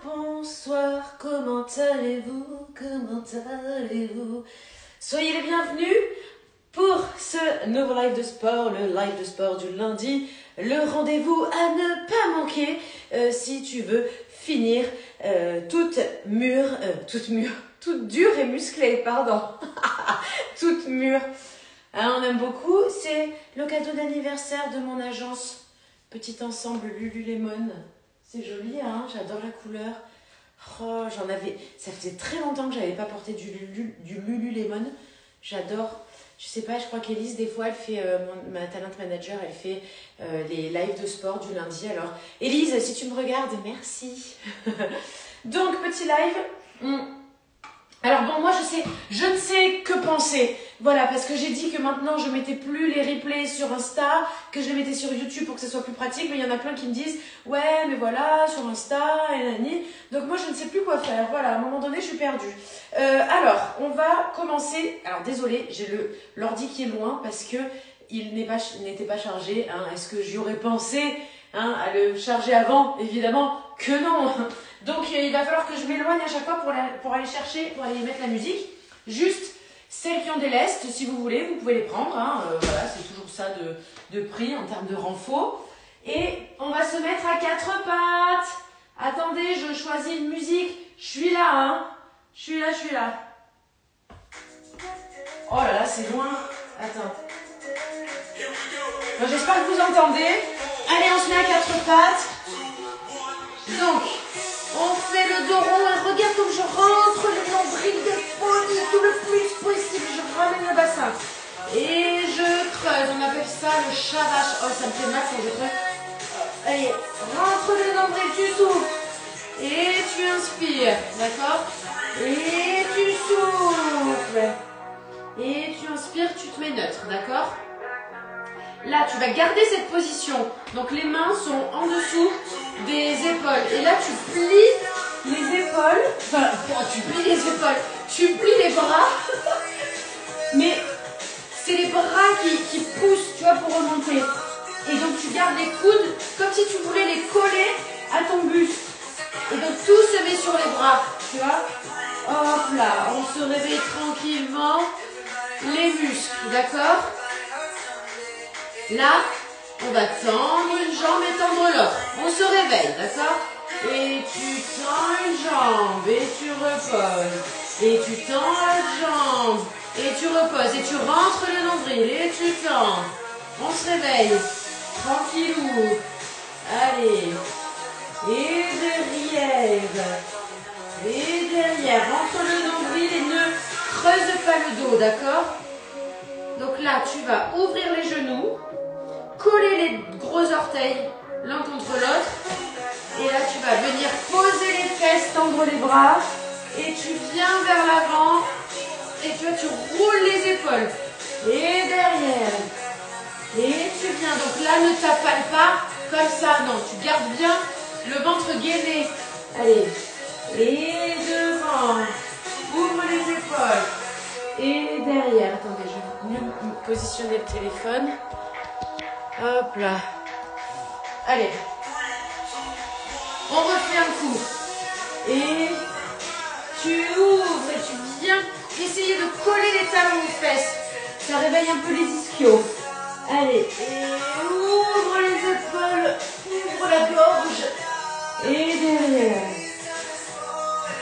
Bonsoir, comment allez-vous? Comment allez-vous? Soyez les bienvenus pour ce nouveau live de sport, le live de sport du lundi, le rendez-vous à ne pas manquer si tu veux finir toute dure et musclée, pardon, toute mûre. Hein, on aime beaucoup, c'est le cadeau d'anniversaire de mon agence, petit ensemble Lululemon. C'est joli, hein, j'adore la couleur. Oh, ça faisait très longtemps que j'avais pas porté du Lululemon. J'adore. Je sais pas, je crois qu'Élise, des fois, elle fait, ma talent manager, elle fait les lives de sport du lundi. Alors, Élise, si tu me regardes, merci. Donc, petit live. Alors bon, moi je ne sais que penser. Voilà, parce que j'ai dit que maintenant je mettais plus les replays sur Insta, que je les mettais sur YouTube pour que ce soit plus pratique. Mais il y en a plein qui me disent, ouais, mais voilà, sur Insta, et nani. Donc moi je ne sais plus quoi faire. Voilà, à un moment donné, je suis perdue. Alors, on va commencer. Alors désolée, j'ai l'ordi qui est loin parce que il n'était pas chargé. Hein. Est-ce que j'y aurais pensé à le charger avant? Évidemment que non. Donc il va falloir que je m'éloigne à chaque fois pour aller chercher, pour aller mettre la musique. Juste celles qui ont des lestes, si vous voulez, vous pouvez les prendre. Voilà, c'est toujours ça de prix en termes de renfort. Et on va se mettre à quatre pattes. Attendez, je choisis une musique. Je suis là, hein. Je suis là. Oh là là, c'est loin. Attends. Bon, j'espère que vous entendez. Allez, on se met à quatre pattes. Donc, on fait le dos rond et regarde comme je rentre le nombril de folie tout le plus possible. Je ramène le bassin. Et je creuse. On appelle ça le chavache. Oh, ça me fait mal quand je creuse. Allez, rentre le nombril, tu souffles. Et tu inspires. D'accord? Et tu souffles. Et tu inspires, tu te mets neutre. D'accord? Là, tu vas garder cette position. Donc, les mains sont en dessous des épaules. Et là, tu plies les épaules. Enfin, tu plies les épaules. Tu plies les bras. Mais c'est les bras qui poussent, tu vois, pour remonter. Et donc, tu gardes les coudes comme si tu voulais les coller à ton buste. Et donc, tout se met sur les bras. Tu vois? Hop là, on se réveille tranquillement. Les muscles, d'accord? Là, on va tendre une jambe et tendre l'autre. On se réveille, d'accord? Et tu tends une jambe et tu reposes. Et tu tends l'autre jambe et tu reposes. Et tu rentres le nombril et tu tends. On se réveille. Tranquillou. Allez. Et derrière. Et derrière. Rentre le nombril et ne creuse pas le dos, d'accord? Donc là, tu vas ouvrir les genoux. Coller les gros orteils l'un contre l'autre. Et là, tu vas venir poser les fesses, tendre les bras. Et tu viens vers l'avant. Et tu vois, tu roules les épaules. Et derrière. Et tu viens. Donc là, ne t'appale pas comme ça. Non, tu gardes bien le ventre gainé. Allez. Et devant. Ouvre les épaules. Et derrière. Attendez, je vais mieux positionner le téléphone. Hop là. Allez. On refait un coup. Et tu ouvres et tu viens essayer de coller les talons aux fesses. Ça réveille un peu les ischios. Allez. Et ouvre les épaules. Ouvre la gorge. Et derrière.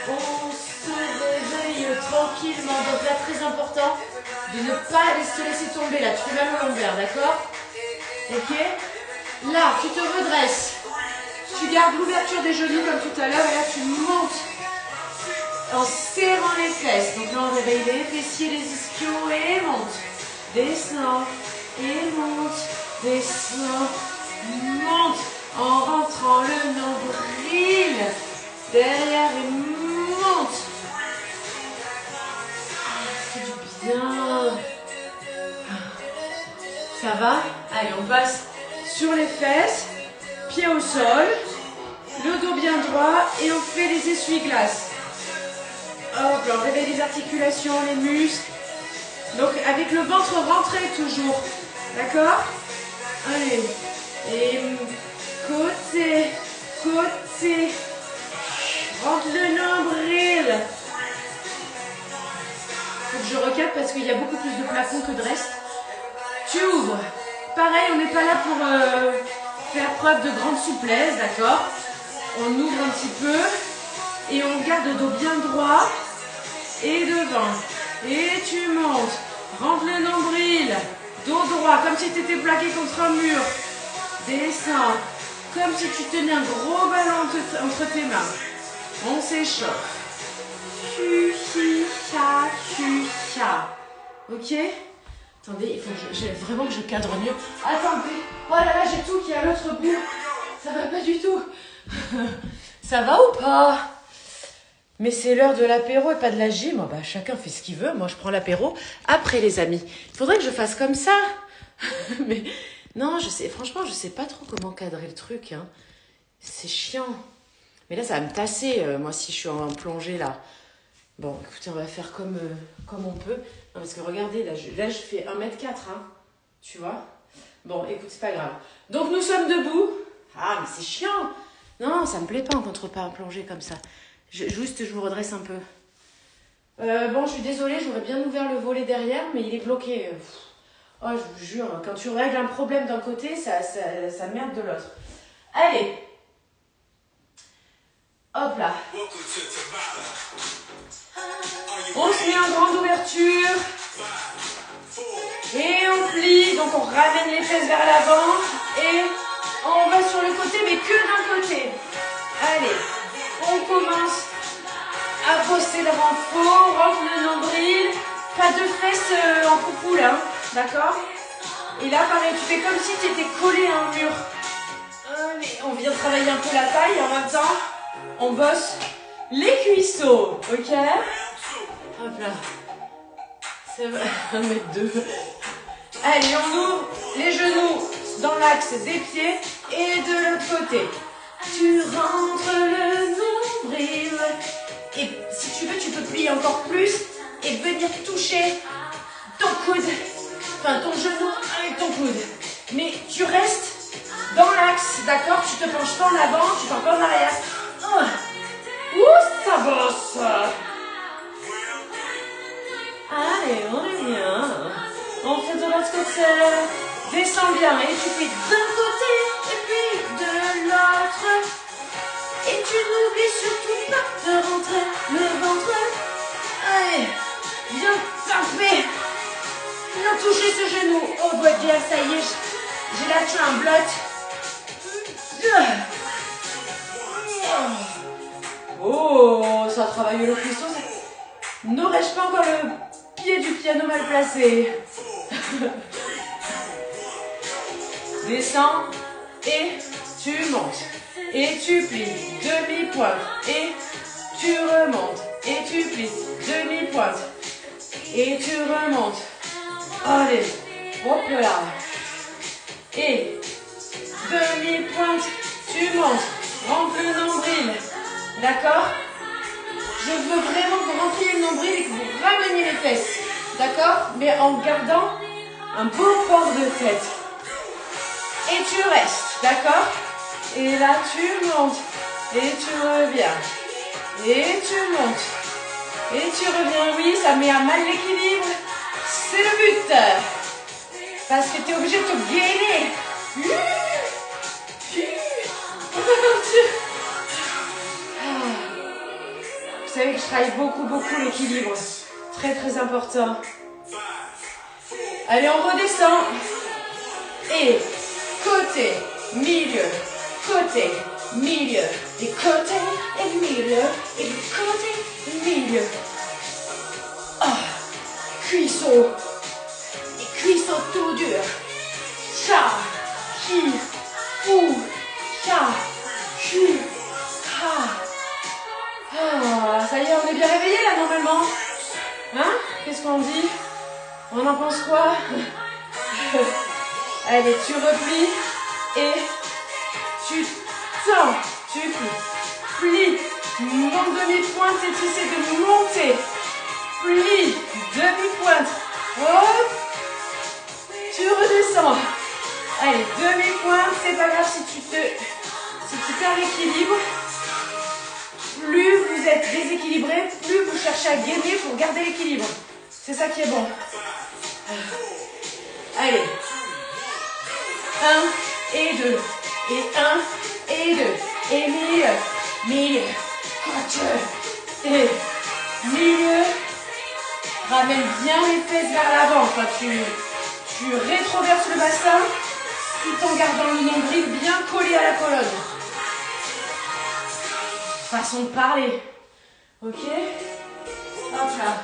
On se réveille tranquillement. Donc là, très important de ne pas se laisser tomber. Là, tu fais mal au lombaire, d'accord? Ok? Là, tu te redresses. Tu gardes l'ouverture des genoux comme tout à l'heure et là, tu montes en serrant les fesses. Donc là, on réveille les fessiers, les ischios et monte. Descends et monte. Descends, monte en rentrant le nombril. Derrière et monte. C'est du bien. Ça va? Allez, on passe sur les fesses, pieds au sol, le dos bien droit et on fait les essuie-glaces. Hop là, on réveille les articulations, les muscles. Donc avec le ventre rentré toujours. D'accord? Allez. Et côté, côté. Rentre le nombril. Faut que je recadre parce qu'il y a beaucoup plus de plafond que de reste. Tu ouvres. Pareil, on n'est pas là pour faire preuve de grande souplesse, d'accord? On ouvre un petit peu et on garde le dos bien droit et devant. Et tu montes. Rentre le nombril. Dos droit, comme si tu étais plaqué contre un mur. Descends. Comme si tu tenais un gros ballon entre tes mains. On s'échauffe. Chu-chi-cha. Ok? Attendez, il faut que vraiment que je cadre mieux. Attendez. Oh là là, j'ai tout qui est à l'autre bout. Ça va pas du tout. Ça va ou pas? Mais c'est l'heure de l'apéro et pas de la gym. Oh bah, chacun fait ce qu'il veut. Moi, je prends l'apéro après, les amis. Il faudrait que je fasse comme ça. Mais non, franchement, je sais pas trop comment cadrer le truc. Hein. C'est chiant. Mais là, ça va me tasser, moi, si je suis en plongée, là. Bon, écoutez, on va faire comme on peut. Non, parce que regardez, là, je fais 1m4, hein. Tu vois? Bon, écoute, c'est pas grave. Donc, nous sommes debout. Ah, mais c'est chiant. Non, ça me plaît pas en contre-pas en plongée comme ça. Juste, je vous redresse un peu. Bon, je suis désolée, j'aurais bien ouvert le volet derrière, mais il est bloqué. Oh, je vous jure, quand tu règles un problème d'un côté, ça merde de l'autre. Allez. Hop là. On se met en grande ouverture. Et on plie. Donc on ramène les fesses vers l'avant. Et on va sur le côté, mais que d'un côté. Allez. On commence à bosser le renfort. Rentre le nombril. Pas de fesses en coucou là. D'accord? Et là, pareil, tu fais comme si tu étais collé à un mur. Mais on vient travailler un peu la taille en même temps. On bosse les cuisseaux, ok? Hop là. C'est vrai, 1m2. Allez, on ouvre les genoux dans l'axe des pieds et de l'autre côté. Tu rentres le nombril. Et si tu veux, tu peux plier encore plus et venir toucher ton coude, enfin ton genou avec ton coude. Mais tu restes dans l'axe, d'accord? Tu te penches pas en avant, tu pars pas en arrière. Ouh, ça bosse. Allez, on est bien. On fait de l'autre côté. Descends bien et tu fais d'un côté et puis de l'autre. Et tu n'oublies surtout pas de rentrer le ventre. Allez, viens taper. Viens toucher ce genou. Oh, bah bien, ça y est, j'ai lâché un bloc. Oh, ça travaille le cuisseau. N'aurais-je pas encore le pied du piano mal placé? Descends et tu montes. Et tu plies, demi-pointe. Et tu remontes. Et tu plies, demi-pointe. Et tu remontes. Allez, hop là. Et demi-pointe, tu montes. Rentre le nombril. D'accord? Je veux vraiment que vous rentriez le nombril et que vous rameniez les fesses. D'accord? Mais en gardant un beau port de tête. Et tu restes. D'accord? Et là, tu montes. Et tu reviens. Et tu montes. Et tu reviens. Oui, ça met à mal l'équilibre. C'est le but. Parce que tu es obligé de te gainer. Vous savez que je travaille beaucoup l'équilibre. Très, très important. Allez, on redescend. Et côté, milieu, côté, milieu. Et côté, et milieu. Et côté, et milieu. Cuisseau. Et cuisseau tout dur. Cha, chi, ou, cha, chu, ha. Ça y est, on est bien réveillés là normalement. Hein? Qu'est-ce qu'on dit? On en pense quoi? Allez, tu replies et tu tends. Tu plies. Monte demi-pointe et tu essaies de monter. Plie, demi-pointe. Hop. Tu redescends. Allez, demi-pointe. C'est pas grave si tu perds l'équilibre. Plus êtes très équilibré, plus vous cherchez à gainer pour garder l'équilibre. C'est ça qui est bon. Allez. 1 et 2. Et 1 et 2. Et milieu. Côté. Et milieu. Ramène bien les fesses vers l'avant. Enfin, tu rétroverses le bassin tout en gardant le nombril bien collé à la colonne. Façon de parler. Ok? Hop là.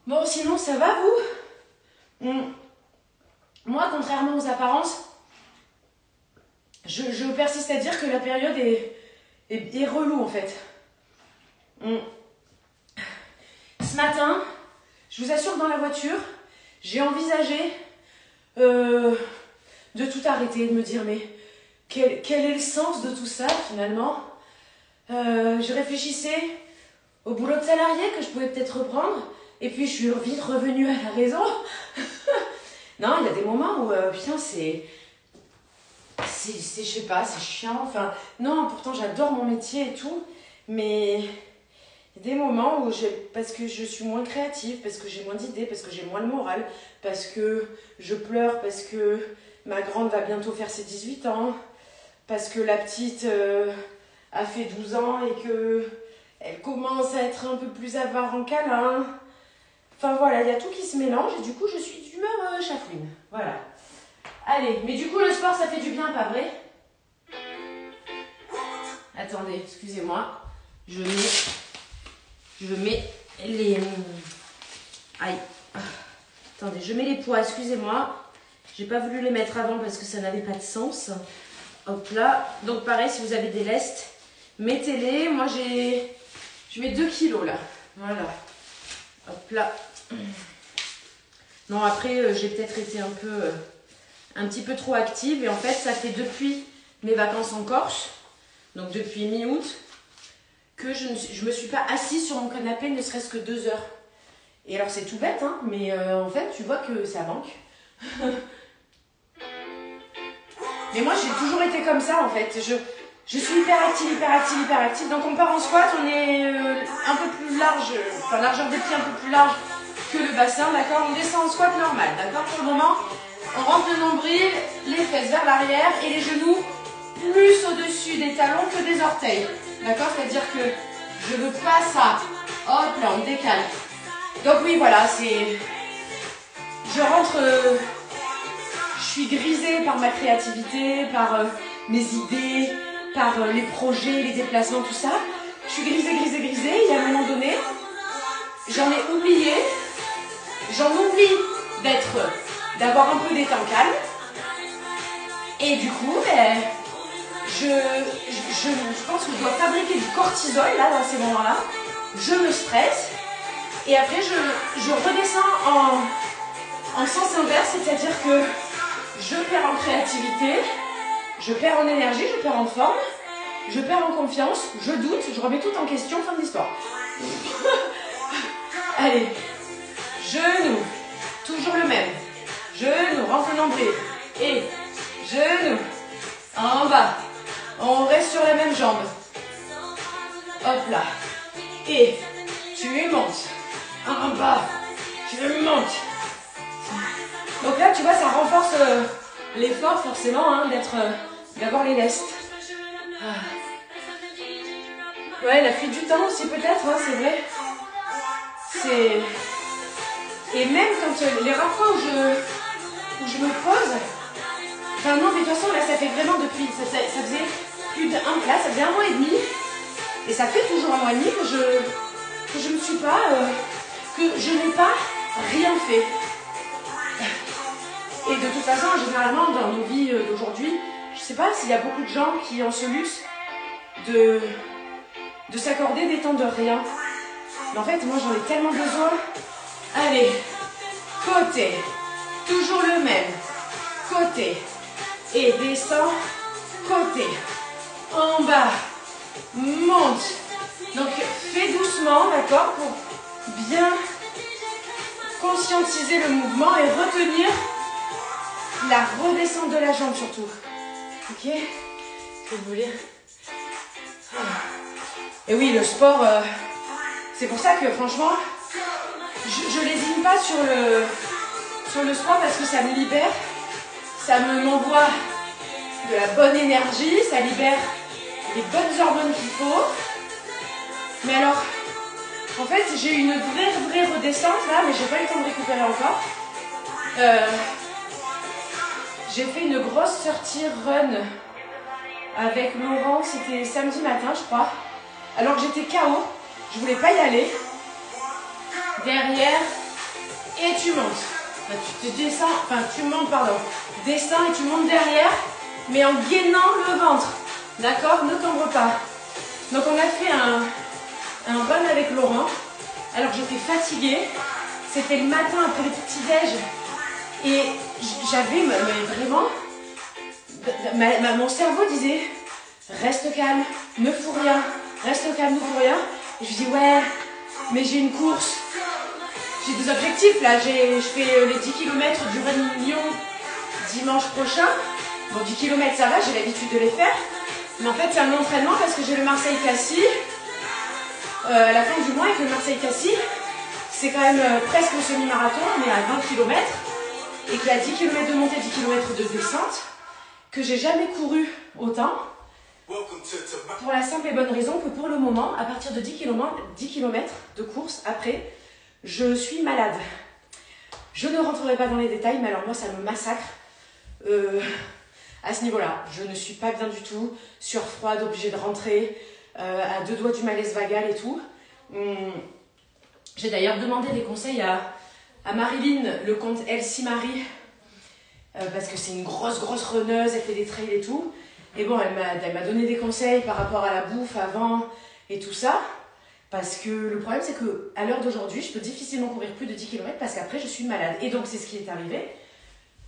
Bon, sinon, ça va, vous? Moi, contrairement aux apparences, je persiste à dire que la période est relou, en fait. Ce matin, je vous assure que dans la voiture, j'ai envisagé de tout arrêter, de me dire, mais quel est le sens de tout ça, finalement? Je réfléchissais au boulot de salarié que je pouvais peut-être reprendre, et puis je suis vite revenue à la raison. Non, il y a des moments où, putain, je sais pas, c'est chiant, enfin, non, pourtant j'adore mon métier et tout, mais il y a des moments où parce que je suis moins créative, parce que j'ai moins d'idées, parce que j'ai moins le moral, parce que je pleure, parce que ma grande va bientôt faire ses 18 ans, parce que la petite a fait 12 ans et que elle commence à être un peu plus avare en câlin. Enfin voilà, il y a tout qui se mélange et du coup je suis d'humeur chafouine. Voilà. Allez, mais du coup le sport ça fait du bien, pas vrai? Attendez, excusez-moi. Je mets les... Aïe. Attendez, je mets les poids, excusez-moi. J'ai pas voulu les mettre avant parce que ça n'avait pas de sens. Hop là. Donc pareil, si vous avez des lestes, mettez-les. Moi je mets 2 kilos là. Voilà. Hop là. Non, après j'ai peut-être été un petit peu trop active. Et en fait, ça fait depuis mes vacances en Corse, donc depuis mi-août, que je me suis pas assise sur mon canapé ne serait-ce que 2 heures. Et alors c'est tout bête, hein, mais en fait, tu vois que ça manque. Mais moi, j'ai toujours été comme ça, en fait. Je suis hyperactive. Donc, on part en squat, on est un peu plus large, enfin, largeur des pieds un peu plus large que le bassin, d'accord? On descend en squat normal, d'accord? Pour le moment, on rentre le nombril, les fesses vers l'arrière et les genoux plus au-dessus des talons que des orteils, d'accord? C'est-à-dire que je veux pas ça. Hop là, on décale. Donc, oui, voilà, je rentre... Je suis grisée par ma créativité, par mes idées, par les projets, les déplacements, tout ça. Je suis grisée. Et à un moment donné, j'en ai oublié. J'en oublie d'avoir un peu des temps calmes. Et du coup, je pense que je dois fabriquer du cortisol là, dans ces moments-là. Je me stresse. Et après, je redescends en sens inverse, c'est-à-dire que je perds en créativité, je perds en énergie, je perds en forme, je perds en confiance, je doute, je remets tout en question, fin de l'histoire. Allez, genou, toujours le même. Genou, rentre le nombril. Et genou, en bas. On reste sur la même jambe. Hop là. Et tu montes. En bas, tu montes. Donc là, tu vois, ça renforce l'effort forcément hein, d'avoir les lestes. Ouais, la fuite du temps aussi peut-être, hein, c'est vrai. Et même quand les rares fois où je me pose, enfin non, mais de toute façon, là, ça fait vraiment depuis, ça faisait plus d'un, là, ça faisait 1 mois et demi, et ça fait toujours 1 mois et demi que je me suis pas, que je n'ai pas rien fait. Et de toute façon, généralement, dans nos vies d'aujourd'hui, je sais pas s'il y a beaucoup de gens qui ont ce luxe de s'accorder des temps de rien. Mais en fait, moi, j'en ai tellement besoin. Allez, côté, toujours le même. Côté, et descend, côté, en bas, monte. Donc, fais doucement, d'accord, pour bien conscientiser le mouvement et retenir la redescente de la jambe surtout. Ok? Ce que je voulais. Et oui, le sport, c'est pour ça que franchement, je lésine pas sur le sport parce que ça me libère, ça m'envoie de la bonne énergie, ça libère les bonnes hormones qu'il faut. Mais alors, en fait, j'ai eu une vraie redescente là, mais j'ai pas eu le temps de récupérer encore. J'ai fait une grosse sortie run avec Laurent, c'était samedi matin je crois, alors que j'étais KO, je voulais pas y aller. Derrière, et tu montes. Enfin, tu te descends, enfin tu montes, pardon. Descends et tu montes derrière, mais en gainant le ventre. D'accord? Ne cambre pas. Donc on a fait un run avec Laurent, alors j'étais fatiguée. C'était le matin après le petit-déj. Et j'avais vraiment... mon cerveau disait, reste calme, ne fous rien. Reste calme, ne fous rien. Et je dis, ouais, mais j'ai une course. J'ai des objectifs là. Je fais les 10 km du Run Lyon dimanche prochain. Bon, 10 km ça va, j'ai l'habitude de les faire. Mais en fait, c'est un entraînement parce que j'ai le Marseille-Cassis à la fin du mois. Et que le Marseille-Cassis, c'est quand même presque un semi-marathon. On est à 20 km. Et qu'il y a 10 km de montée, 10 km de descente. Que j'ai jamais couru autant. Pour la simple et bonne raison que pour le moment, à partir de 10 km de course, après, je suis malade. Je ne rentrerai pas dans les détails, mais alors moi, ça me massacre à ce niveau-là. Je ne suis pas bien du tout, sueur froide, obligée de rentrer, à 2 doigts du malaise vagal et tout. J'ai d'ailleurs demandé des conseils à Marilyn, le compte Elsie Marie, parce que c'est une grosse runneuse, elle fait des trails et tout. Et bon, elle m'a donné des conseils par rapport à la bouffe avant et tout ça. Parce que le problème, c'est qu'à l'heure d'aujourd'hui, je peux difficilement courir plus de 10 km parce qu'après, je suis malade. Et donc, c'est ce qui est arrivé.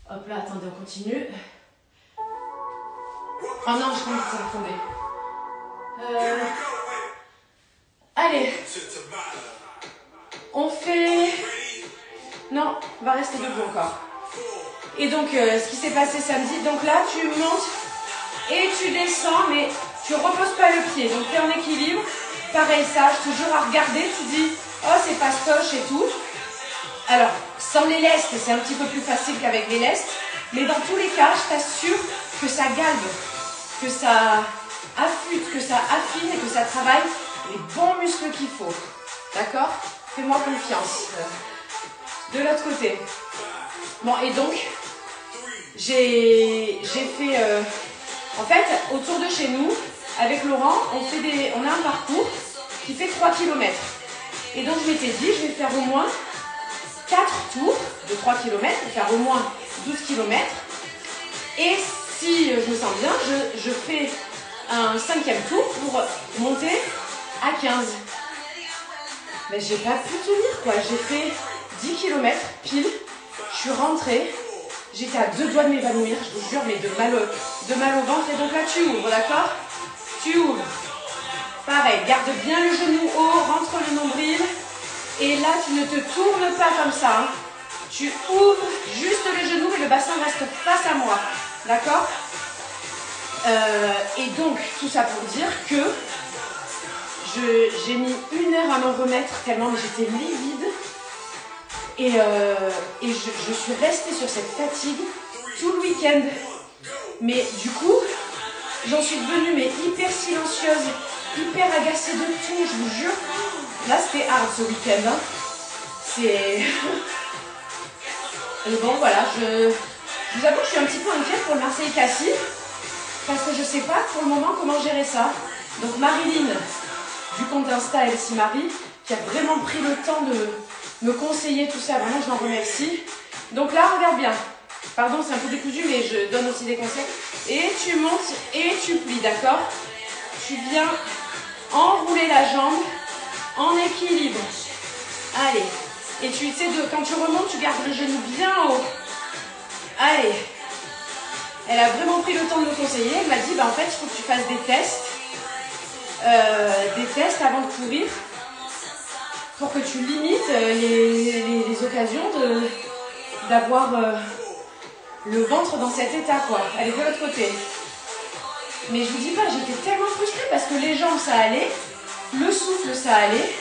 Hop là, attendez, on continue. Oh non, je crois que ça va tomber. Allez. On fait... Non, on va rester debout encore. Et donc, ce qui s'est passé samedi, donc là, tu montes et tu descends, mais tu reposes pas le pied. Donc, tu es en équilibre. Pareil, sage, toujours à regarder, tu dis, oh, c'est fastoche et tout. Alors, sans les lestes, c'est un petit peu plus facile qu'avec les lestes. Mais dans tous les cas, je t'assure que ça galbe, que ça affûte, que ça affine et que ça travaille les bons muscles qu'il faut. D'accord? Fais-moi confiance. De l'autre côté. Bon, et donc, j'ai fait... en fait, autour de chez nous, avec Laurent, on a un parcours qui fait 3 km. Et donc, je m'étais dit, je vais faire au moins 4 tours de 3 km, faire au moins 12 km. Et si je me sens bien, je fais un 5e tour pour monter à 15. Mais j'ai pas pu tenir, quoi. J'ai fait 10 km pile. Je suis rentrée. J'étais à 2 doigts de m'évanouir, je vous jure, mais de mal au ventre. Et donc là, tu ouvres, d'accord? Tu ouvres. Pareil, garde bien le genou haut, rentre le nombril. Et là, tu ne te tournes pas comme ça. Hein. Tu ouvres juste le genou et le bassin reste face à moi. D'accord? Et donc, tout ça pour dire que j'ai mis 1 heure à m'en remettre tellement j'étais livide. Et je suis restée sur cette fatigue tout le week-end. Mais du coup, j'en suis devenue hyper silencieuse, hyper agacée de tout, je vous jure. Là, c'était hard ce week-end. Hein. C'est... Et bon, voilà, je vous avoue que je suis un petit peu inquiète pour le Marseille-Cassis. Parce que je ne sais pas pour le moment comment gérer ça. Donc Marilyn, du compte Insta Elsie Marie, qui a vraiment pris le temps de me conseiller tout ça, vraiment je l'en remercie. Donc là, regarde bien. Pardon, c'est un peu décousu, mais je donne aussi des conseils. Et tu montes et tu plies, d'accord? Tu viens enrouler la jambe en équilibre. Allez. Et tu sais, quand tu remontes, tu gardes le genou bien haut. Allez. Elle a vraiment pris le temps de me conseiller. Elle m'a dit, bah, en fait, il faut que tu fasses des tests. Des tests avant de courir. Pour que tu limites les occasions d'avoir le ventre dans cet état, quoi. Elle est de l'autre côté. Mais je vous dis pas, j'étais tellement frustrée parce que les jambes, ça allait. Le souffle, ça allait.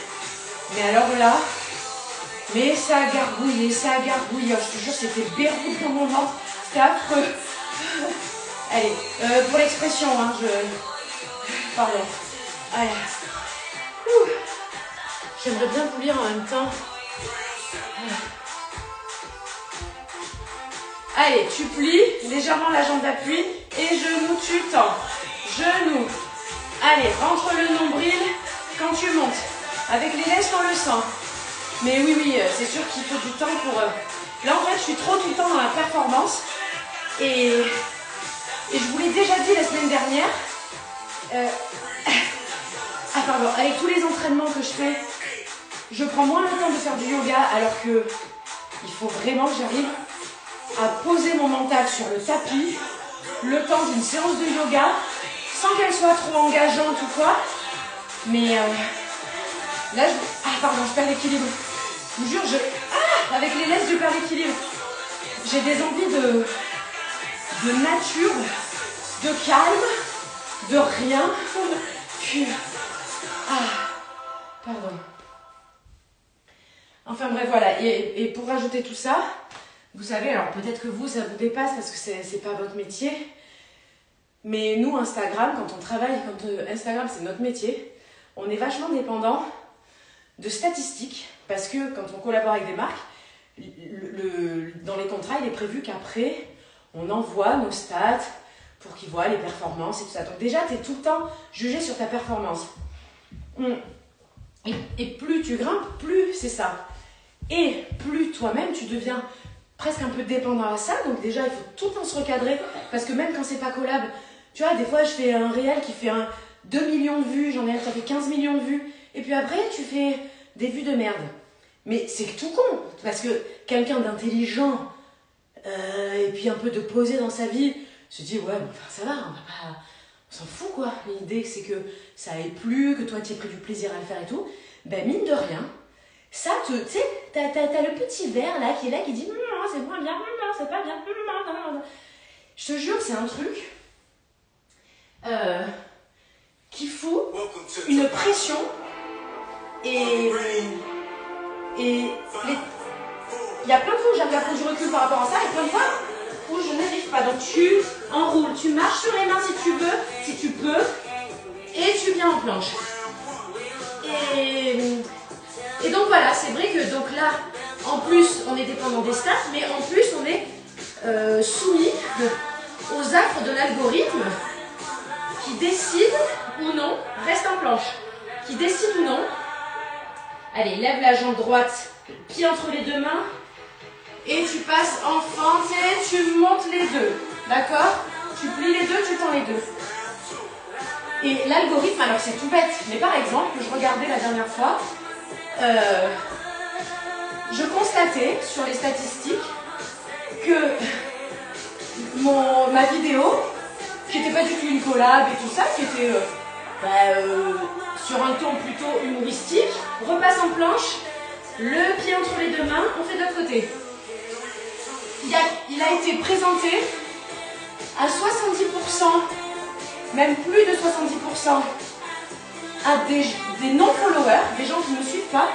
Mais alors là, mais ça a gargouillé, ça a gargouillé. Je te jure, c'était Beyrouth dans mon ventre. C'était affreux. Allez, pour l'expression, hein, pardon. Allez. J'aimerais bien vous lire en même temps. Allez, tu plies légèrement la jambe d'appui et genou, tu tends. Genou. Allez, rentre le nombril quand tu montes. Avec les laisses, on le sent. Mais oui, c'est sûr qu'il faut du temps pour... Là, en fait, je suis trop tout le temps dans la performance. Et je vous l'ai déjà dit la semaine dernière. Pardon. Avec tous les entraînements que je fais, je prends moins le temps de faire du yoga alors que il faut vraiment que j'arrive à poser mon mental sur le tapis le temps d'une séance de yoga sans qu'elle soit trop engageante ou quoi. Mais là, je perds l'équilibre. Je vous jure, avec les laisses, je perds l'équilibre. J'ai des envies de nature, de calme, de rien. Pardon. Enfin bref, voilà. Et pour rajouter tout ça, vous savez, alors peut-être que vous, ça vous dépasse parce que c'est pas votre métier. Mais nous, Instagram, quand on travaille, Instagram c'est notre métier, on est vachement dépendant de statistiques. Parce que quand on collabore avec des marques, dans les contrats, il est prévu qu'après, on envoie nos stats pour qu'ils voient les performances et tout ça. Donc déjà, tu es tout le temps jugé sur ta performance. Et plus tu grimpes, plus c'est ça. Et plus toi-même, tu deviens presque un peu dépendant à ça. Donc déjà, il faut tout le temps se recadrer. Parce que même quand c'est pas collab, tu vois, des fois, je fais un réel qui fait 2 millions de vues. Ça fait 15 millions de vues. Et puis après, tu fais des vues de merde. Mais c'est tout con. Parce que quelqu'un d'intelligent et puis un peu de posé dans sa vie se dit, ouais, enfin, ça va, on s'en fout, quoi. L'idée, c'est que ça ait plu, que toi, tu aies pris du plaisir à le faire et tout. Ben, mine de rien, ça, tu sais, t'as le petit verre, là, qui est là, qui dit, non, c'est moins bien, non, c'est pas bien, non. Je te jure, c'est un truc qui fout une pression et il y a plein de fois où j'arrive à prendre du recul par rapport à ça et plein de fois où je n'arrive pas. Donc tu enroules, tu marches sur les mains si tu veux, si tu peux, et tu viens en planche. Et donc voilà, c'est vrai que donc là, en plus, on est dépendant des stats, mais en plus, on est soumis aux affres de l'algorithme qui décide ou non, reste en planche, qui décide ou non. Allez, lève la jambe droite, pied entre les deux mains, et tu passes en fente et tu montes les deux, d'accord? Tu plies les deux, tu tends les deux. Et l'algorithme, alors c'est tout bête, mais par exemple, je regardais la dernière fois, je constatais sur les statistiques que ma vidéo, qui n'était pas du tout une collab et tout ça, qui était sur un ton plutôt humoristique, repasse en planche, le pied entre les deux mains, on fait de l'autre côté. Il a été présenté à 70%, même plus de 70%, à des non-followers, des gens qui ne me suivent pas,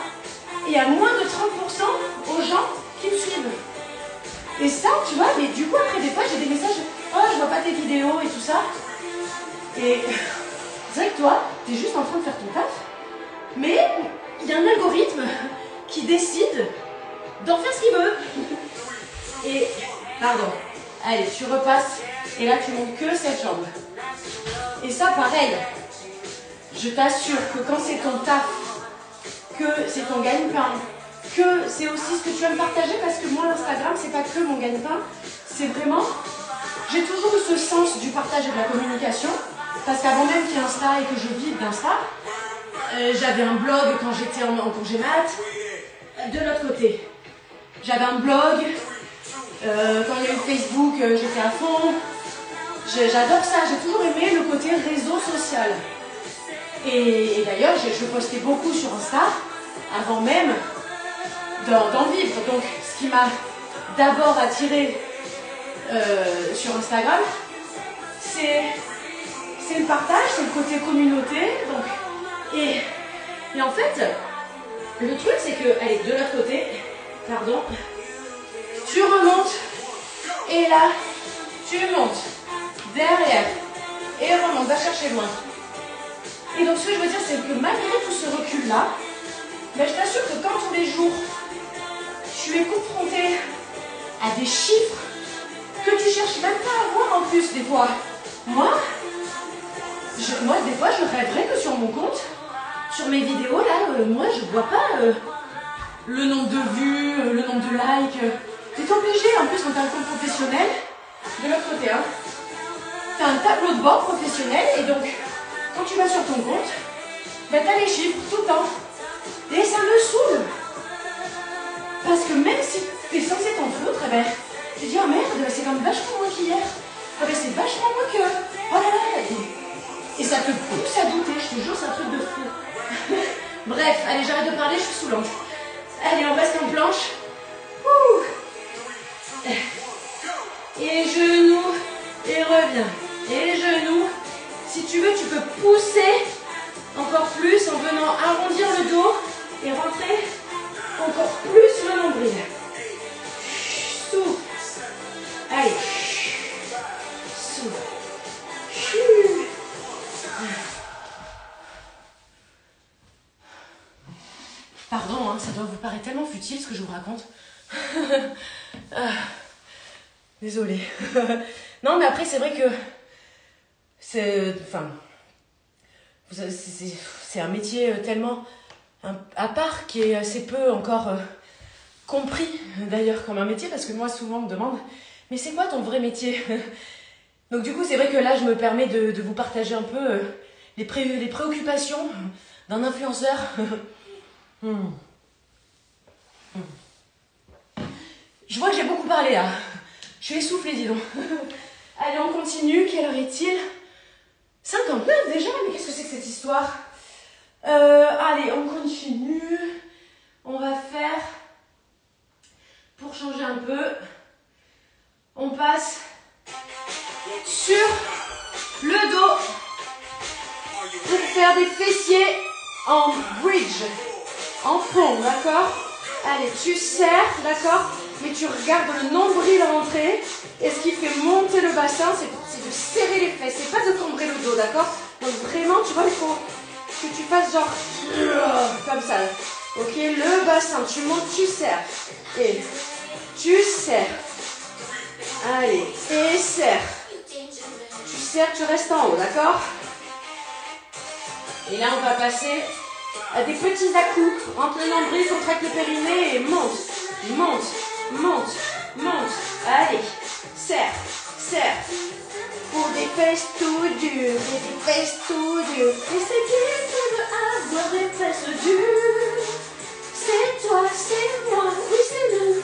et à moins de 30% aux gens qui me suivent. Et ça, tu vois, mais du coup, après, des fois, j'ai des messages, oh, je vois pas tes vidéos et tout ça. Et c'est vrai que toi, t'es juste en train de faire ton taf, mais il y a un algorithme qui décide d'en faire ce qu'il veut. Et, pardon, allez, tu repasses, et là, tu montes que cette jambe. Et ça, pareil, je t'assure que quand c'est ton taf, que c'est ton gagne-pain, que c'est aussi ce que tu vas me partager, parce que moi, l'Instagram, c'est pas que mon gagne-pain, c'est vraiment... J'ai toujours eu ce sens du partage et de la communication, parce qu'avant même qu'il y ait Insta et que je vive d'Insta, j'avais un blog quand j'étais en congé mat, de l'autre côté. J'avais un blog, quand il y a eu Facebook, j'étais à fond. J'adore ça, j'ai toujours aimé le côté réseau social. Et d'ailleurs, je postais beaucoup sur Insta, avant même d'en vivre. Donc, ce qui m'a d'abord attiré sur Instagram, c'est le partage, c'est le côté communauté. Donc, et Et en fait, le truc c'est que, allez, de l'autre côté, pardon, tu remontes, et là, tu montes, derrière, et remonte, va chercher loin. Et donc ce que je veux dire, c'est que malgré tout ce recul-là, ben, je t'assure que quand tous les jours, tu es confronté à des chiffres que tu cherches même pas à voir en plus des fois. Moi, des fois, je rêverais que sur mon compte, sur mes vidéos, là, moi, je vois pas le nombre de vues, le nombre de likes. T'es obligé, en plus, quand t'as un compte professionnel, de l'autre côté, hein, t'as un tableau de bord professionnel, et donc, quand tu vas sur ton compte, ben, t'as les chiffres tout le temps. Et ça me saoule. Parce que même si t'es censé t'en foutre, eh ben, tu te dis, oh merde, c'est quand même vachement moins qu'hier. Ah ben, c'est vachement moins que... Oh là là. Et ça te pousse à douter, je te jure, c'est un truc de fou. Bref, allez, j'arrête de parler, je suis saoulante. Allez, on reste en planche. Ouh. Et genoux, et reviens. Et genoux. Si tu veux, tu peux pousser encore plus en venant arrondir le dos et rentrer encore plus le nombril. Souffle. Allez. Souffle. Pardon, hein, ça doit vous paraître tellement futile ce que je vous raconte. Désolée. Non, mais après, c'est vrai que c'est un métier tellement à part qui est assez peu encore compris d'ailleurs comme un métier, parce que moi, souvent, on me demande « Mais c'est quoi ton vrai métier ?» Donc du coup, c'est vrai que là, je me permets de vous partager un peu les préoccupations d'un influenceur. Je vois que j'ai beaucoup parlé là. Je suis essoufflée, dis donc. Allez, on continue. Quelle heure est-il? 59 déjà? Mais qu'est-ce que c'est que cette histoire? Allez, on continue. On va faire, pour changer un peu, on passe sur le dos pour faire des fessiers en bridge, en pont, d'accord? Allez, tu serres, d'accord? Mais tu regardes le nombril rentrer, et ce qui fait monter le bassin, c'est de serrer les fesses, c'est pas de cambrer le dos, d'accord? Donc vraiment, tu vois, il faut que tu fasses genre comme ça. Ok, le bassin, tu montes, tu serres, et tu serres. Allez, et serre. Tu serres, tu restes en haut, d'accord? Et là, on va passer à des petits à-coups. Entre le nombril, contracte le périnée et monte, monte, monte, monte. Allez, serre, serre. Pour des fesses tout dures, et des fesses tout dures. Et c'est qui veut avoir des fesses dures? C'est toi, c'est moi, oui c'est nous.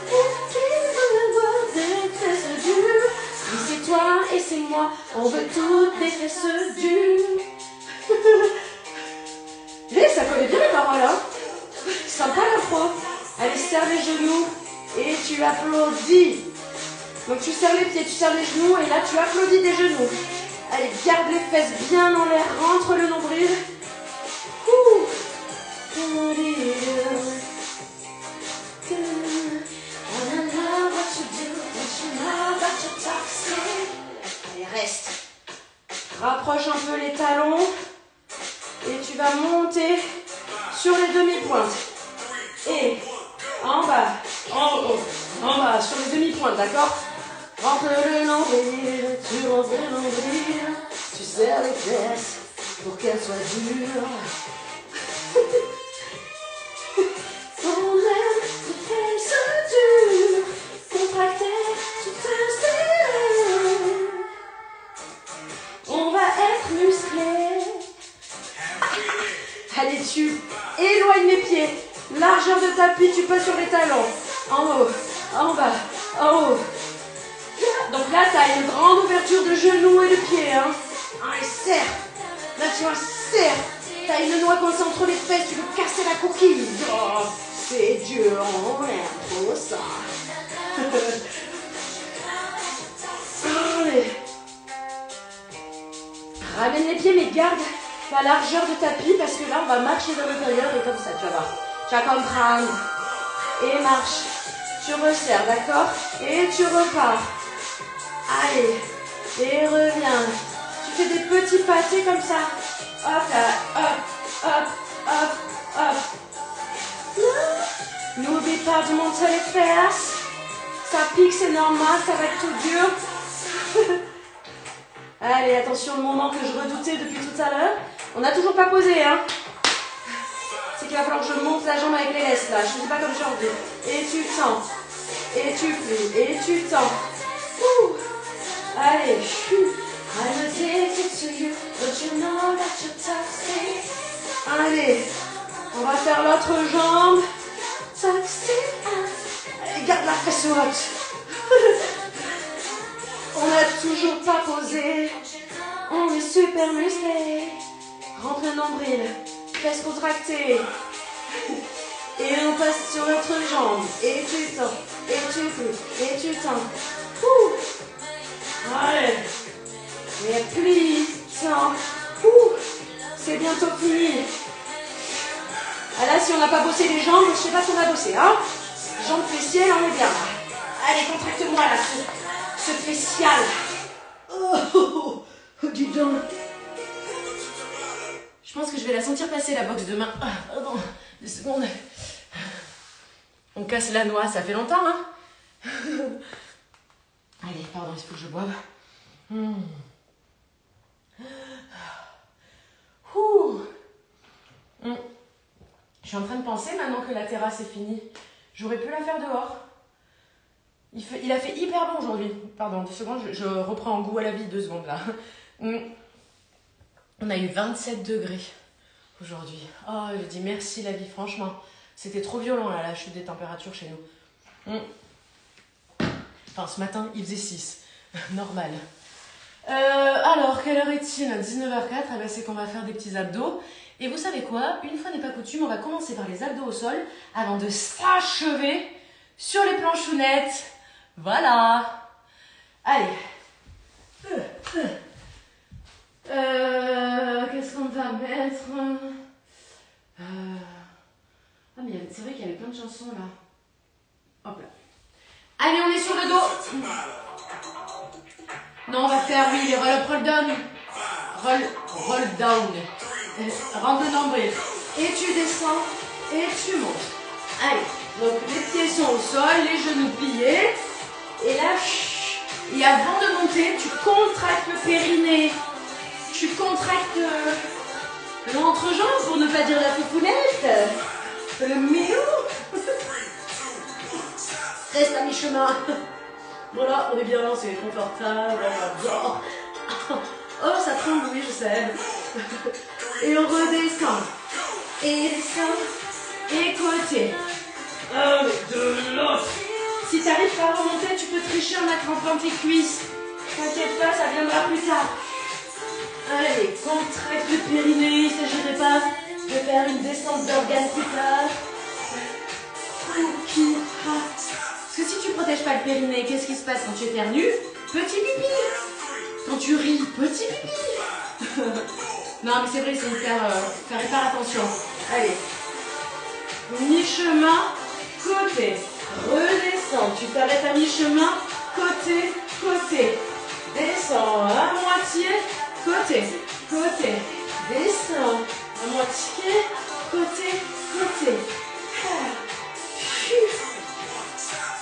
Qui veut avoir des fesses dures? Oui c'est toi et c'est moi, on veut toutes des fesses dures. Et ça connaît bien les paroles, hein? Sympa la pro. Allez, serre les genoux et tu applaudis. Donc tu serres les pieds, tu serres les genoux et là tu applaudis des genoux. Allez, garde les fesses bien en l'air, rentre le nombril. Ouh. Allez, reste. Rapproche un peu les talons et tu vas monter sur les demi-pointes. Et en bas, en haut, en bas, sur les demi-pointes, d'accord? Rentre le nombril, tu rentres le nombril, tu serres les fesses pour qu'elles soient dures. On aime les fesses dures, contractées, tout serré. On va être musclés. Allez, tu éloignes les pieds. Largeur de tapis, tu passes sur les talons. En haut, en bas, en haut. Donc là, tu as une grande ouverture de genoux et de pieds. Hein. Allez, serre. Là, tu vois, serre. Tu as une noix coincée entre les fesses. Tu veux casser la coquille. Oh, c'est dur. On aime trop ça. Allez. Ramène les pieds, mais garde ta largeur de tapis parce que là, on va marcher dans l'intérieur et comme ça, tu vas voir. Tu vas comprendre. Et marche. Tu resserres, d'accord? Et tu repars. Allez. Et reviens. Tu fais des petits pâtés comme ça. Hop là. Hop, hop, hop, hop. N'oublie pas de monter les fesses. Ça pique, c'est normal, ça va être tout dur. Allez, attention, le moment que je redoutais depuis tout à l'heure. On n'a toujours pas posé, hein. C'est qu'il va falloir que je monte la jambe avec les laisses, là. Je ne fais pas comme aujourd'hui. Et tu tends. Et tu plies. Et tu tends. Ouh. Allez. Allez. On va faire l'autre jambe. Allez, garde la fesse haute. On n'a toujours pas posé. On est super musclé. Rentre le nombril. Fesses contractées. Et on passe sur l'autre jambe. Et tu tends. Et tu plies. Et tu tends. Ouh. Allez. Et plie. Tends. Ouh. C'est bientôt fini. Ah là, si on n'a pas bossé les jambes, je ne sais pas qu'on a bossé, hein. Jambes fessiales, on est bien là. Allez, contracte-moi là, ce fessial. Oh, dis donc. Je pense que je vais la sentir passer la boxe demain. Ah, pardon, 2 secondes. On casse la noix, ça fait longtemps, hein. Allez, pardon, il faut que je boive. Je suis en train de penser, maintenant que la terrasse est finie, j'aurais pu la faire dehors. Il a fait hyper bon aujourd'hui. Pardon, 2 secondes, je reprends goût à la vie, 2 secondes là. On a eu 27 degrés aujourd'hui. Oh, je dis merci la vie, franchement. C'était trop violent là, la chute des températures chez nous. Enfin, ce matin, il faisait 6. Normal. Alors, quelle heure est-il? 19h04. Ah ben, c'est qu'on va faire des petits abdos. Et vous savez quoi? Une fois n'est pas coutume, on va commencer par les abdos au sol avant de s'achever sur les planchounettes. Voilà. Allez. Qu'est-ce qu'on va mettre? Ah mais c'est vrai qu'il y avait plein de chansons là. Hop là. Allez, on est sur le dos. Non, on va faire, oui, les roll-up, roll-down. Roll down. Rentre le nombril. Et tu descends et tu montes. Allez, donc les pieds sont au sol, les genoux pliés. Et là, et avant de monter, tu contractes le périnée. Tu contractes l'entrejambe pour ne pas dire la foufounette. Le milieu. Reste à mi-chemin. Voilà, on est bien lancé, confortable, on adore. Oh, ça tremble, oui, je sais. Et on redescend. Et descend. Et côté. Un, de l'autre. Si tu n'arrives pas à remonter, tu peux tricher en accrompant tes cuisses. T'inquiète pas, ça viendra plus tard. Allez, contracte le périnée. Il ne s'agirait pas de faire une descente d'organes plus tard. Parce que si tu ne protèges pas le périnée, qu'est-ce qui se passe quand tu éternues? Petit pipi. Quand tu ris, petit pipi. Non, mais c'est vrai, c'est faire hyper attention. Allez. Mi-chemin, côté. Redescends. Tu t'arrêtes à mi-chemin, côté, côté. Descends à moitié, côté, côté. Descends à moitié, côté, côté.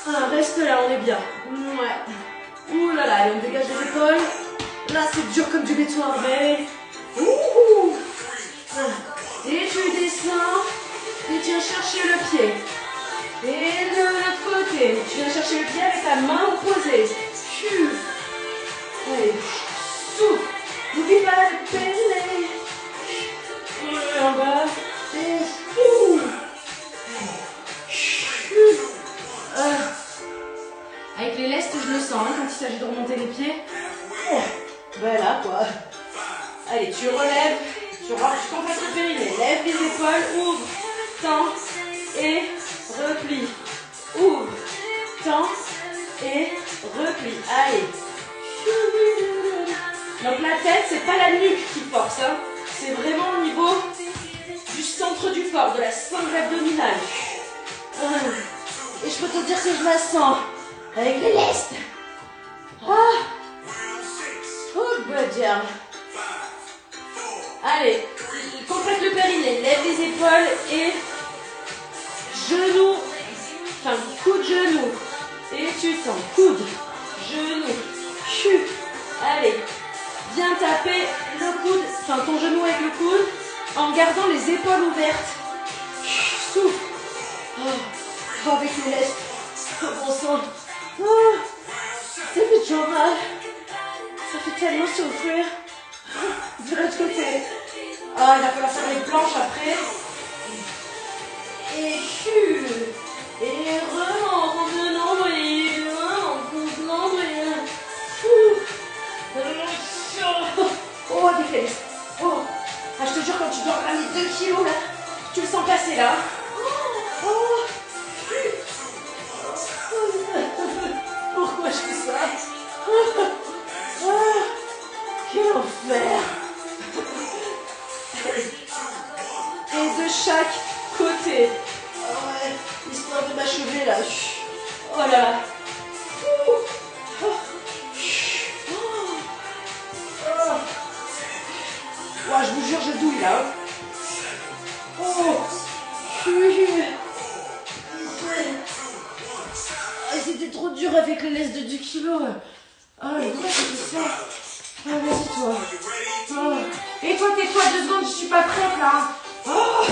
Ah, reste là, on est bien. Ouais. Ouh là là, allez, on dégage les épaules. Là, c'est dur comme du béton armé. Ouh. Et tu descends. Et tu viens chercher le pied. Et de l'autre côté. Tu viens chercher le pied avec ta main opposée. Allez. Souffle. N'oublie pas de pédaler. En bas. Et avec les lestes, je le sens hein, quand il s'agit de remonter les pieds. Voilà quoi. Allez, tu relèves, tu contractes le périnée, lève les épaules, ouvre, tends et replie. Ouvre, tends et replie. Allez. Donc la tête, c'est pas la nuque qui force, hein. C'est vraiment au niveau du centre du corps, de la sangle abdominale. Et je peux te dire que je la sens avec les lestes. Ah. Oh, good job. Allez, complète le périnée, lève les épaules et genoux, enfin coude, genou. Et tu sens coude, genou, chute. Allez, viens taper le coude, enfin ton genou avec le coude, en gardant les épaules ouvertes. Souffle. Oh, avec les lestes. Oh, bon sang. Oh, ça fait toujours mal. Ça fait tellement souffrir. De l'autre côté. Ah, il va falloir faire les planches après. Et chute. Et remonte le nombril. Remonte le nombril. Oh, avec les lestes. Oh. Ah, je te jure, quand tu dois ramener 2 kilos là, tu le sens passer là. Oh. Pourquoi je fais ça? Oh. Quel enfer! Et de chaque côté. Oh ouais, histoire de m'achever là. Oh là là. Ouais, je vous jure, je douille là. Oh. C'était trop dur avec les lestes de 2 kilos. Oh, pourquoi j'ai fait ça? Ah, vas-y, toi. Oh. Et toi, tais-toi 2 secondes, je suis pas prête là. Oh.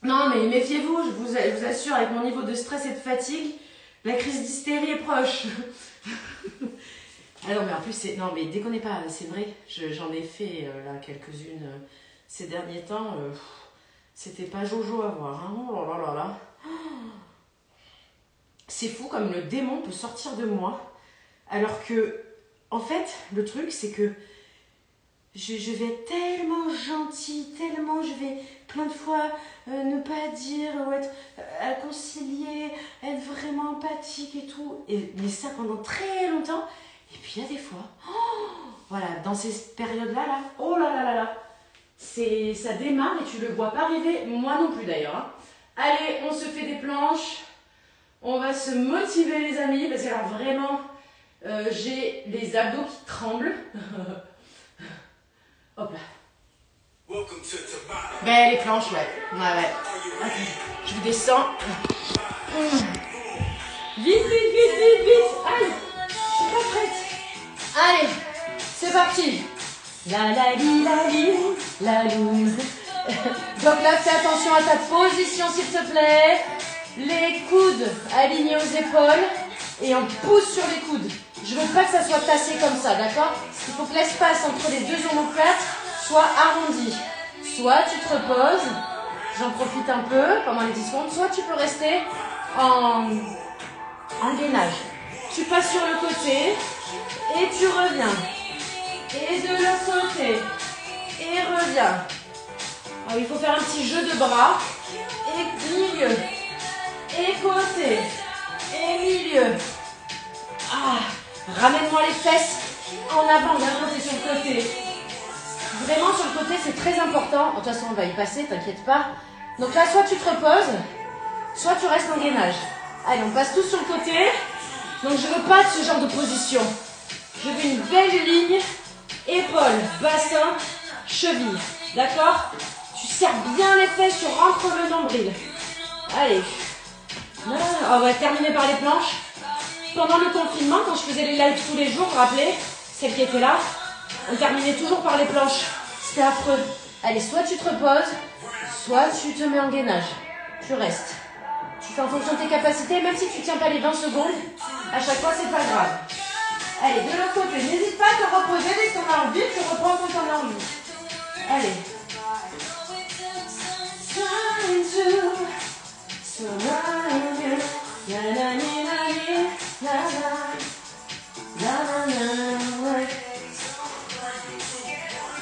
Non, mais méfiez-vous, je vous assure, avec mon niveau de stress et de fatigue, la crise d'hystérie est proche. Ah non, mais en plus, c'est... Non, mais déconnez pas, c'est vrai, j'en ai fait là quelques-unes ces derniers temps. C'était pas jojo à voir, hein. Oh là là là. C'est fou comme le démon peut sortir de moi. Alors que, en fait, le truc, c'est que je vais être tellement gentille, tellement je vais plein de fois ne pas dire, ou être concilier, être vraiment empathique et tout. Mais ça pendant très longtemps. Et puis il y a des fois, voilà, dans ces périodes-là, là, oh là là là là, ça démarre et tu le vois pas arriver, moi non plus d'ailleurs. Hein. Allez, on se fait des planches, on va se motiver les amis, parce que alors vraiment... j'ai les abdos qui tremblent. Hop là. Ben, les planches, ouais. Ouais. Attends, je vous descends. Vite. Aïe, je suis pas prête. Allez, c'est parti. La lou. Donc là, fais attention à ta position, s'il te plaît. Les coudes alignés aux épaules. Et on pousse sur les coudes. Je veux pas que ça soit tassé comme ça, d'accord? Il faut que l'espace entre les 2 omoplates soit arrondi. Soit tu te reposes, j'en profite un peu pendant les 10 secondes, soit tu peux rester en gainage. Tu passes sur le côté et tu reviens. Et de l'autre côté. Et reviens. Alors, il faut faire un petit jeu de bras. Et milieu. Et côté. Et milieu. Ah, ramène-moi les fesses en avant, maintenant c'est sur le côté. Vraiment sur le côté, c'est très important. De toute façon, on va y passer, t'inquiète pas. Donc là, soit tu te reposes, soit tu restes en gainage. Allez, on passe tous sur le côté. Donc je veux pas de ce genre de position. Je veux une belle ligne, épaules, bassin, cheville. D'accord? Tu serres bien les fesses, tu rentres le nombril. Allez. On va terminer par les planches. Pendant le confinement, quand je faisais les lives tous les jours, vous vous rappelez, celles qui étaient là, on terminait toujours par les planches. C'était affreux. Allez, soit tu te reposes, soit tu te mets en gainage. Tu restes. Tu fais en fonction de tes capacités, même si tu ne tiens pas les 20 secondes, à chaque fois, c'est pas grave. Allez, de l'autre côté, n'hésite pas à te reposer dès que tu en as envie, tu reprends quand tu en as envie. Allez.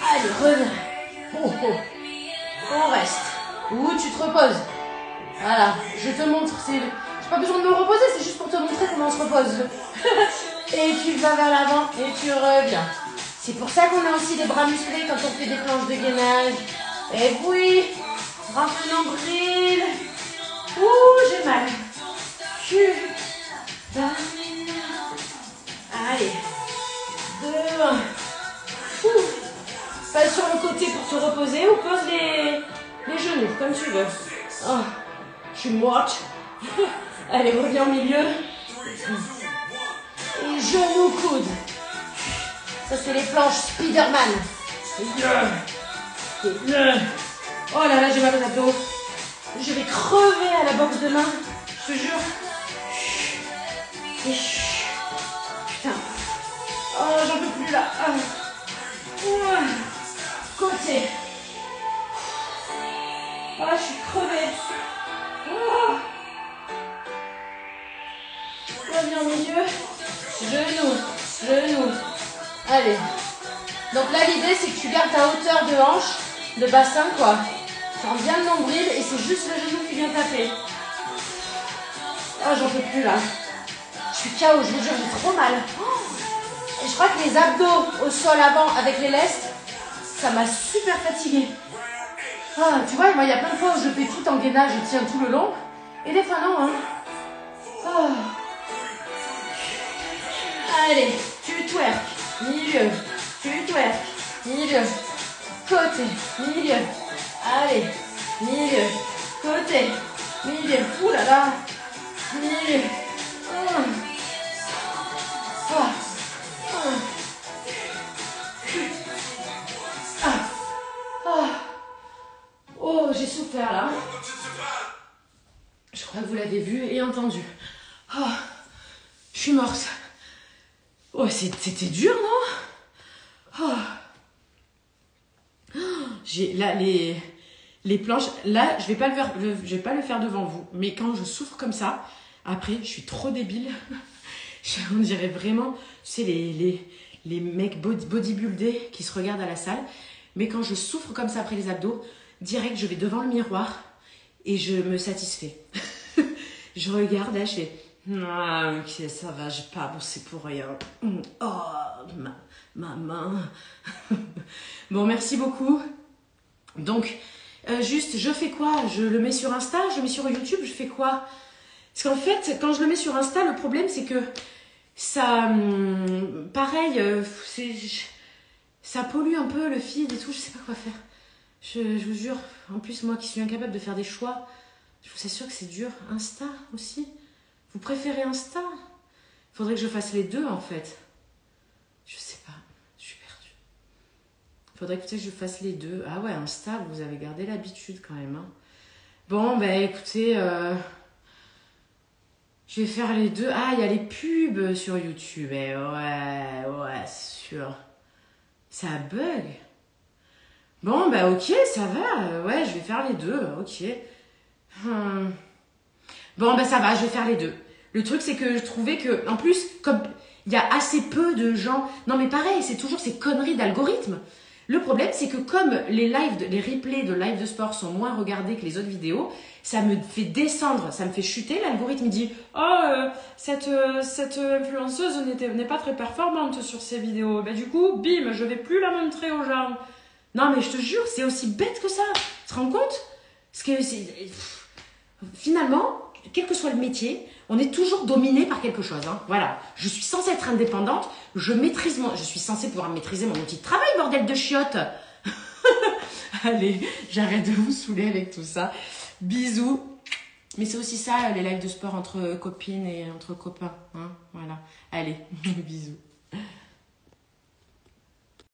Allez, reviens. On reste. Ou tu te reposes. Voilà, je te montre. J'ai pas besoin de me reposer, c'est juste pour te montrer comment on se repose. Et tu vas vers l'avant et tu reviens. C'est pour ça qu'on a aussi des bras musclés quand on fait des planches de gainage. Et oui, rafle le nombril. Ouh, j'ai mal. Putain. Allez. 2, 1. Passe sur le côté pour te reposer ou pose les genoux, comme tu veux. Oh, je suis morte. Allez, reviens au milieu. Et genoux, coudes. Ça, c'est les planches Spider-Man. Oh là là, j'ai mal aux abdos. Je vais crever à la boxe demain. Je te jure. Et putain. Oh, j'en peux plus là. Côté. Oh, je suis crevée. Oh. Reviens au milieu. Genoux. Allez. Donc là, l'idée, c'est que tu gardes ta hauteur de hanche, de bassin, quoi. Tu rends bien le nombril et c'est juste le genou qui vient taper. Oh, j'en peux plus là. Je suis KO, je vous jure, j'ai trop mal. Et je crois que les abdos au sol avant avec les lestes, ça m'a super fatiguée. Ah, tu vois, moi, il y a plein de fois où je fais tout en gainage, je tiens tout le long. Et des fois, non, hein. Oh. Allez, tu twerk, milieu. Tu twerk, milieu. Côté, milieu. Allez, milieu. Côté, milieu. Ouh là là. Milieu. Oh, j'ai souffert là. Je crois que vous l'avez vu et entendu. Oh, je suis morte. Oh, c'était dur, non? Oh. J'ai là les planches. Là, je vais pas le faire devant vous. Mais quand je souffre comme ça, après, je suis trop débile. On dirait vraiment, tu sais, les mecs bodybuildés qui se regardent à la salle. Mais quand je souffre comme ça après les abdos, direct, je vais devant le miroir et je me satisfais. Je regarde, là, je fais ah, ok, ça va, j'ai pas bossé pour rien. Oh, ma main. Bon, merci beaucoup. Donc, juste, je fais quoi? Je le mets sur Insta, je le mets sur YouTube, je fais quoi? Parce qu'en fait, quand je le mets sur Insta, le problème, c'est que ça, pareil, ça pollue un peu le feed et tout, je sais pas quoi faire. Je vous jure, en plus, moi qui suis incapable de faire des choix, je vous assure que c'est dur. Insta aussi? Vous préférez Insta? Faudrait que je fasse les deux, en fait. Je sais pas, je suis perdue. Faudrait que je fasse les deux. Ah ouais, Insta, vous avez gardé l'habitude quand même. Hein. Bon, ben écoutez, je vais faire les deux. Ah, il y a les pubs sur YouTube. Eh ouais, c'est sûr. Ça bug. Bon, bah ok, ça va. Ouais, je vais faire les deux. Ok. Bon, bah ça va, je vais faire les deux. Le truc, c'est que je trouvais que, en plus, comme il y a assez peu de gens... Non, mais pareil, c'est toujours ces conneries d'algorithme. Le problème, c'est que comme les replays de live de sport sont moins regardés que les autres vidéos, ça me fait descendre, ça me fait chuter. L'algorithme dit « Oh, cette influenceuse n'est pas très performante sur ses vidéos. Ben, du coup, bim, je vais plus la montrer aux gens. » Non, mais je te jure, c'est aussi bête que ça. Tu te rends compte? Parce que finalement, quel que soit le métier, on est toujours dominé par quelque chose. Hein. Voilà. Je suis censée être indépendante. Je suis censée pouvoir maîtriser mon outil de travail, bordel de chiottes. Allez, j'arrête de vous saouler avec tout ça. Bisous. Mais c'est aussi ça, les lives de sport entre copines et entre copains. Hein. Voilà. Allez, bisous.